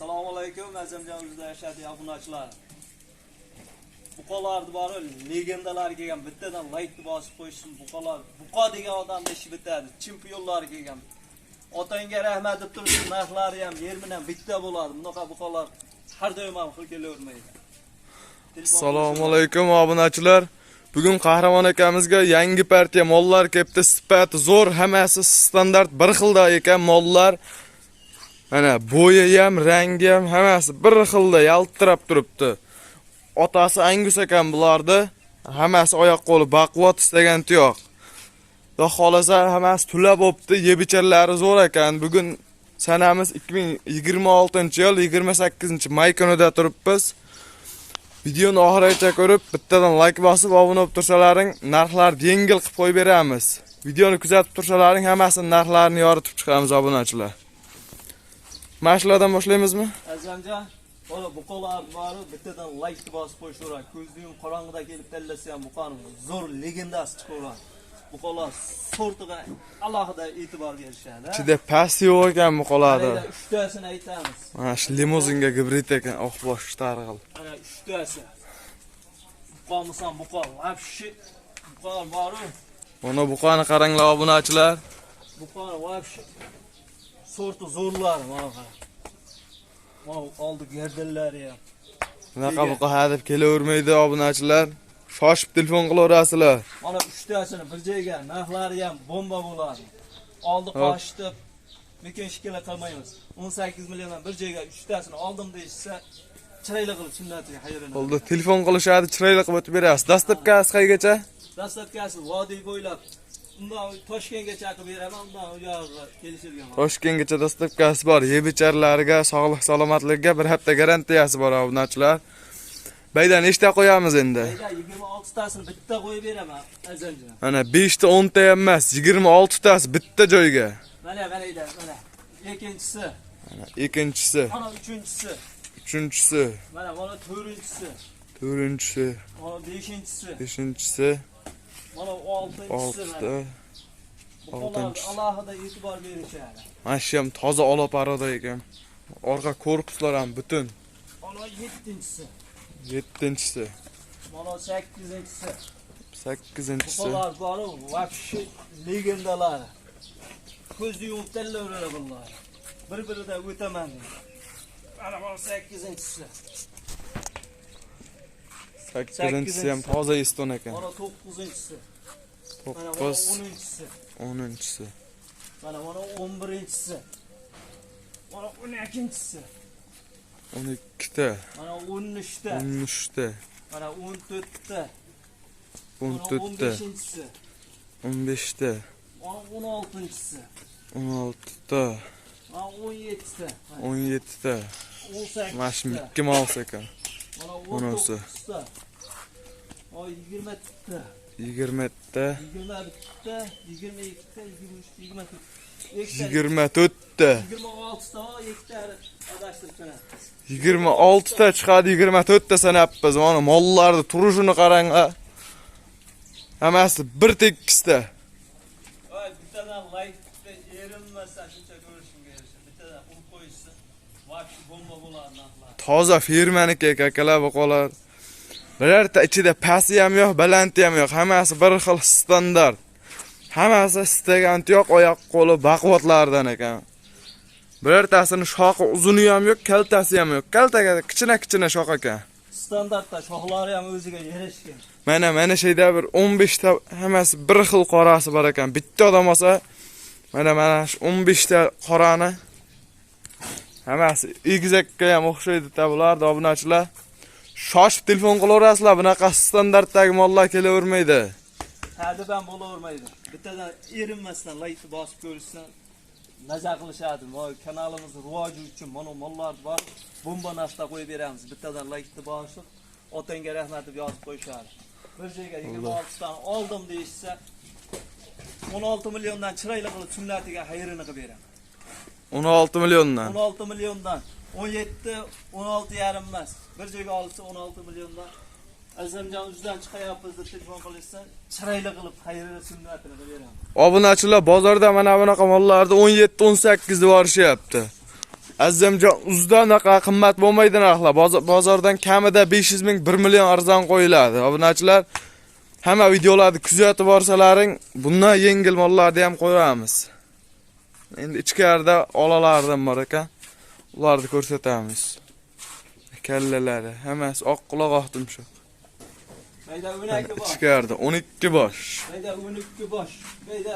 Assalomu alaykum, azamjonimizda yashadigan obunachilar. Buqalarni bor, legendalar kelgan, bittadan like bosib qo'yishsin. Buqa degan odamni ishi bitadi. Chempionlar kelgan. Otangga rahmat deb turibsiz, narxlari ham yer bilan bitta bo'ladi. Bunaqa buqalar har doim ham xil kelavermaydi. Assalomu alaykum obunachilar. Bugun Qahramon akamizga yangi partiya mollar kelibdi. Sifati zo'r, hammasi standart bir xilda ekan mollar. Mana bo'yi ham, rangi ham hammasi bir xilda yaltirab turibdi. Otasi Angus ekan bulardi. Hammasi oyoq qo'li baquvvat istagan tuyoq. Xudo xolasa hammasi tula bo'pti, yebicharlari zo'r ekan. Bugun sanamiz 2026-yil 28-may kunida turibmiz. Videoni oxirigacha ko'rib, bittadan like bosib, obuna bo'lib tursalaring, narxlarni yengil qilib qo'yib beramiz. Videoni kuzatib tursalaring, hammasini narxlarini yoritib chiqamiz obunachilar. Mashlardan boshlaymizmi? Azamjon, mana buqalar bor, bittadan like bosib qo'yishlar. Ko'zning qorong'ida kelib tallasa ham buqaning zo'r legendasi chiqaveradi. Buqalar sortiga alohida e'tibor berishadi. Ichida past yo'q ekan buqalarni. Mana uchtasini aytamiz. Mana shu limuzinga gibrid ekan, oq bosh targ'il. Mana uchtasi. Buqamisan buqa, vapshi buqalar bor. Mana buqani qaranglar obunachilar. Buqani vapshi sorti zo'rlar mana qarang. Mana oldi gerdillari ham. Bunaqa buqa hadeb kelavermaydi obunachilar. Shoshib telefon qilaverasizlar. Mana uchtasini bir joyga, narxlari ham bomba bo'ladi. Oldi qo'shib, lekin shikila qilmaymiz. 18 milliondan bir joyga uchtasini oldim deyishsa, chiroyli qilib sunnatiga xayrini. Oldi telefon qilishadi, chiroyli qilib o'tib berasiz. Dastlabkasi qaygacha? Dastlabkasi vodiy bo'ylab undan Toshkentgacha qilib beraman, undan u yoqqa kelishilgan. Toshkentgacha dastlabkasi bor. Yebicharlarga, sog'lik salomatlikka bir hafta garantiyasi bor obunachilar. Baydan nechta qo'yamiz endi? Baydan 26 tasini bitta qo'yib beraman, azamjon. Mana 5 ta 10 ta emas, 26 tasi bitta joyga. Mana mana. Ikkinchisi. Mana ikkinchisi. Mana uchinchisi. Uchinchisi. Mana to'rtinchisi. To'rtinchisi. Mana beshinchisi. Beshinchisi. Mana oltinchisi. Oltinchisi. Alohida e'tibor berishadi. Mana shu ham toza olaparada ekan. Orqa korpuslar ham butun. Mana yettinchisi. Yettinchisi. Mana sakkizinchisi. Sakkizinchisi. Buqalar bor, vapshi legendalar. Ko'zni yumib tallaveradi bunlar. Bir-biridan o'taman. Mana sakkizinchisi. Sakkizinchisi ham toza eston ekan. Mana to'qqizinchisi. Mana 10-inchisi. 10-inchisi. Mana 11-inchisi. Mana 12-inchisi. 12 ta. Mana 13 ta. 13 ta. Mana 14 ta. 14 ta. 15-inchisi. 15 ta. Mana 16-inchisi. 16 ta. Mana 17 ta. 17 ta. 18 Mana shu ta. 2 mouse ekan. Mana 19 ta. Mana 20 ta. 20 ta. 21 ta, 22 ta, 23 ta, 24 ta. 26 ta, 2 ta adashtirib sanayapmiz. 26 ta chiqadi, 24 ta sanayapmiz. Mana mollarni turishini qarang. Hammasi bir tekisda. Voy, bittadan like erinmasa shuncha ko'rishimga yarasha. Bittadan urib qo'yishsa, vaqti bomba bo'ladi narxlar. Toza firmaniki akalar buqalar. Birorta ichida pasti ham yo'q, balanti ham yo'q. Hammasi bir xil standart. Hammasi istagan tuyoq oyoq qo'li baquvvatlardan ekan. Birortasini shoxi uzuni ham yo'q, kaltasi ham yo'q. Kaltaga kichina shox ekan. Standartda shoxlari ham o'ziga yarashgan. Mana shayda bir 15 ta hammasi bir xil qorasi bor ekan. Bitta odam olsa, mana shu 15 ta qorani hammasi egizakka ham o'xshaydi bular obunachilar. Shoshib telefon qilaverasizlar, bunaqa standartdagi mollar kelavermaydi. Hadibam bo'lavermaydi. Bittadan erinmasdan like bosib ko'rishsan, maza qilishadi. Voy, kanalimiz rivoji uchun mana mollar bor. Bomba narxda qo'yib beramiz. Bittadan like bosib, otangga rahmat deb yozib qo'yishadi. Bir joyga 26 dan oldim deyishsa, 16 milliondan chiroyli qilib sunnatiga xayrini qilib beraman. 16 milliondan. 16 milliondan 17, 16 yarim emas. Bir joyga olsa 16 milliondan Azamjon uzdan chiqayapmiz deb telefon qilishsa, chiroyli qilib xayrini sunnatini beraman. Obunachilar bozorda mana bunaqa mollarni 17-18 deb orishyapti. Azamjon uzda anaqa qimmat bo'lmaydi narxlar. Bozordan kamida 500 ming 1 million arzon qo'yiladi. Obunachilar, hamma videolarni kuzatib borsalaring, bundan yengil mollarni ham qo'yamiz. Endi ichkarida olalardan bor ekan. Ularni ko'rsatamiz. Kallalari, hammasi oq quloq oqdim shu. Mayda 12 bosh. Ichkarida 12 bosh. Mayda 12 bosh. Mayda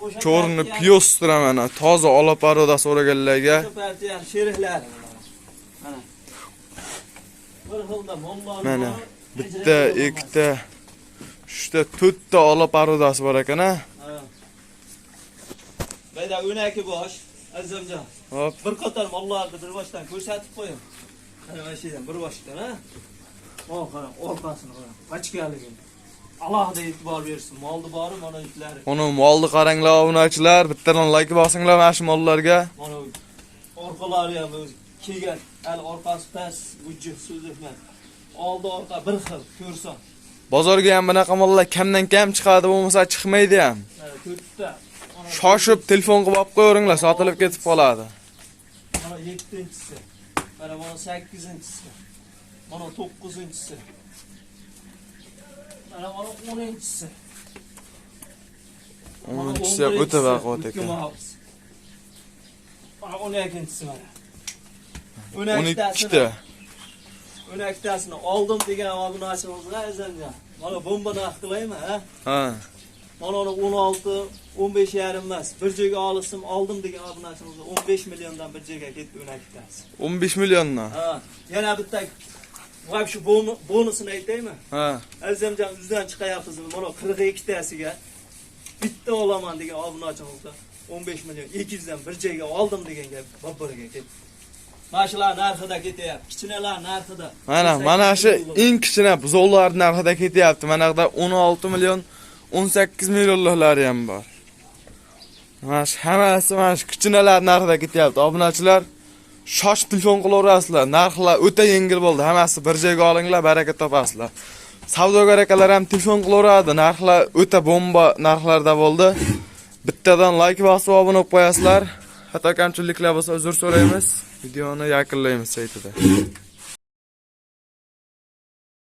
o'sha Cho'rni piyostra mana toza ola paroda so'raganlarga. partiya sheriklar. Mana. Bir xilda mollar. Mana bitta, ikkita, uchta, to'rtta ola parodasi bor ekan, ha. Mayda 12 bosh. Azamjon. Hop. Bir qator mollarni bir boshdan ko'rsatib qo'ying. Mana yerdan bir boshdan, ha. Mana qarang, orqasini qarang. Qachkaligini. Alohida e'tibor bersin. Molni bori mana itlari. Uni molni qaranglar, obunachilar, bittadan like bosinglar mana shu mollarga. Mana orqalari ham o'zi kelgan, hali orqasi past, bujji so'zlikman. Oldi orqa bir xil ko'rsin. Bozorga ham bunaqa mollar kamdan kam chiqadi, bo'lmasa chiqmaydi ham. Mana to'rtta. Shoshib telefon qilib olib qo'yinglar, sotilib ketib qoladi. Mana 7-chisi. Mana 8-chisi. Mana 9-chisi. Mana 10-chisi. 10-chisi o'ta vaqt ekan. Mana 12-chisi mana. 12ta. 12tasini oldim degan obunachimizga azamjon. Mana bomba narx qilaymi, ha? Ha. Mana 16, 15 yarim emas. Bir joyga olishim oldim degan obunachimizga 15 milliondan bir joyga ketdi 12tasi. 15 milliondan. Ha, yana bitta voy shu bonusini aytaymi? Ha. Azamjon uzdan chiqayapsiz. Mana 42 tasiga bitta olaman degan obunachimizga 15 million 200 dan bir joyga oldim degan gap bobbariga ketdi. Mashlar narxida ketyapti. Kichinalar narxida. Mana shu eng kichina buzovlar narxida ketyapti. Mana yoqda 16 million 18 millionlar ham bor. Mana shu hammasi mana shu kichinalar narxida ketyapti. Obunachilar, shosh telefon qilaverasizlar. Narxlar o'ta yengil bo'ldi. Hammasi bir joyga olinglar, baraka topasizlar. Savdogar akalar ham telefon qilaveradi. Narxlar o'ta bomba narxlarda bo'ldi. Bittadan like bosib obuna bo'lib qo'yasizlar. Xato kamchiliklar bo'lsa uzr so'raymiz. Videoni yakunlaymiz saytida.